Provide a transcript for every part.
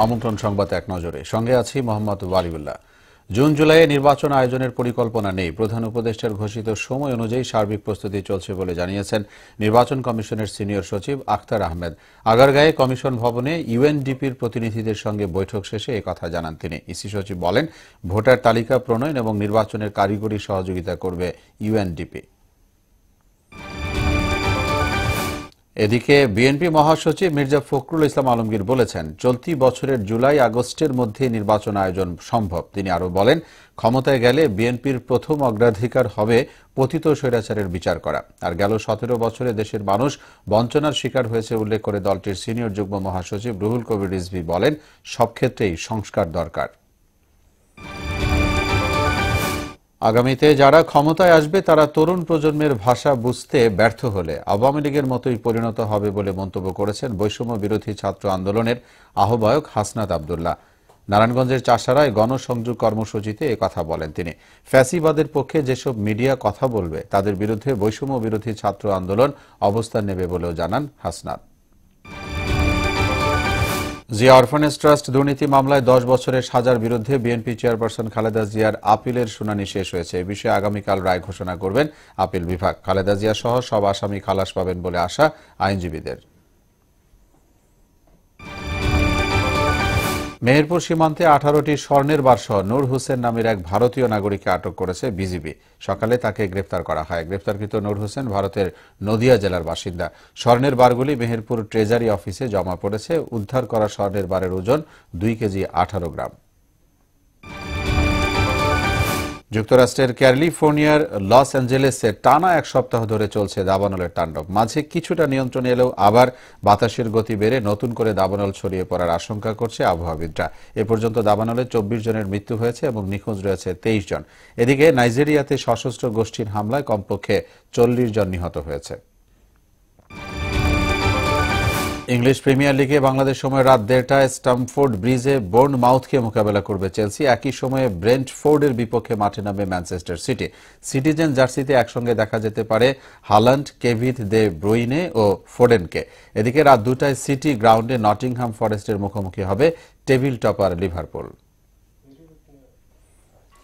আমন্ত্রণ সংবাদ এক নজরে সঙ্গে আছি মোহাম্মদ ওয়ালিউল্লাহ। জুন জুলাইয়ে নির্বাচন আয়োজনের পরিকল্পনা নেই। প্রধান উপদেষ্টার ঘোষিত সময় অনুযায়ী সার্বিক প্রস্তুতি চলছে বলে জানিয়েছেন নির্বাচন কমিশনের সিনিয়র সচিব আখতার আহমেদ। আগারগাঁয়ে কমিশন ভবনে ইউএনডিপির প্রতিনিধিদের সঙ্গে বৈঠক শেষে একথা জানান তিনি। ইসি সচিব বলেন, ভোটার তালিকা প্রণয়ন এবং নির্বাচনের কারিগরি সহযোগিতা করবে ইউএনডিপি। এদিকে বিএনপি মহাসচিব মির্জা ফখরুল ইসলাম আলমগীর বলেছেন, চলতি বছরের জুলাই আগস্টের মধ্যে নির্বাচন আয়োজন সম্ভব। তিনি আরও বলেন, ক্ষমতায় গেলে বিএনপির প্রথম অগ্রাধিকার হবে পতিত স্বৈরাচারের বিচার করা। আর গেল 17 বছরে দেশের মানুষ বঞ্চনার শিকার হয়েছে উল্লেখ করে দলটির সিনিয়র যুগ্ম মহাসচিব রুহুল কবির রিজভী বলেন, সব ক্ষেত্রেই সংস্কার দরকার। আগামীতে যারা ক্ষমতায় আসবে তারা তরুণ প্রজন্মের ভাষা বুঝতে ব্যর্থ হলে আওয়ামী লীগের মতোই পরিণত হবে বলে মন্তব্য করেছেন বৈষম্য বিরোধী ছাত্র আন্দোলনের আহ্বায়ক হাসনাত আব্দুল্লাহ। নারায়ণগঞ্জের চাষারায় গণসংযোগ কর্মসূচিতে কথা বলেন তিনি। ফ্যাসিবাদের পক্ষে যেসব মিডিয়া কথা বলবে তাদের বিরুদ্ধে বৈষম্য বিরোধী ছাত্র আন্দোলন অবস্থান নেবে বলেও জানান হাসনাত। জিয়া অরফানেজ ট্রাস্ট দুর্নীতি মামলায় 10 বছরের সাজার বিরুদ্ধে বিএনপি চেয়ারপারসন খালেদা জিয়ার আপিলের শুনানি শেষ হয়েছে। এ বিষয়ে আগামীকাল রায় ঘোষণা করবেন আপিল বিভাগ। খালেদা জিয়া সহ সব আসামি খালাস পাবেন বলে আশা আইনজীবীদের। মেহেরপুর সীমান্তে 18টি স্বর্ণের বারসহ নূর হোসেন নামের এক ভারতীয় নাগরিককে আটক করেছে বিজিবি। সকালে তাকে গ্রেপ্তার করা হয়। গ্রেপ্তারকৃত নূর হোসেন ভারতের নদিয়া জেলার বাসিন্দা। স্বর্ণের বারগুলি মেহেরপুর ট্রেজারি অফিসে জমা পড়েছে। উদ্ধার করা স্বর্ণের বারের ওজন 2 কেজি 18 গ্রাম। যুক্তরাষ্ট্রের ক্যালিফোর্নিয়ার লস অ্যাঞ্জেলেসে টানা এক সপ্তাহ ধরে চলছে দাবানলের তাণ্ডব। মাঝে কিছুটা নিয়ন্ত্রণে এলেও আবার বাতাসের গতি বেড়ে নতুন করে দাবানল ছড়িয়ে পড়ার আশঙ্কা করছে আবহাওয়াবিদরা। এ পর্যন্ত দাবানলে 24 জনের মৃত্যু হয়েছে এবং নিখোঁজ রয়েছে 23 জন। এদিকে নাইজেরিয়াতে সশস্ত্র গোষ্ঠীর হামলায় কমপক্ষে 40 জন নিহত হয়েছে। ইংলিশ প্রিমিয়ার লিগে বাংলাদেশ সময় রাত 1:30টায় স্টামফোর্ড ব্রিজে বোর্নমাউথকে মোকাবেলা করবে চেলসি। একই সময়ে ব্রেন্টফোর্ডের বিপক্ষে মাঠে নামবে ম্যানচেস্টার সিটি। সিটিজেন জার্সিতে একসঙ্গে দেখা যেতে পারে হালান্ড, কেভিন দে ব্রুইনে ও ফোডেনকে। এদিকে রাত 2টায় সিটি গ্রাউন্ডে নটিংহাম ফরেস্টের মুখোমুখি হবে টেবিল টপার লিভারপুল।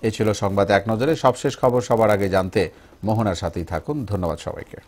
এ ছিল সংবাদ এক নজরে। সবশেষ খবর সবার আগে জানতে মোহনার সাথেই থাকুন। ধন্যবাদ সবাইকে।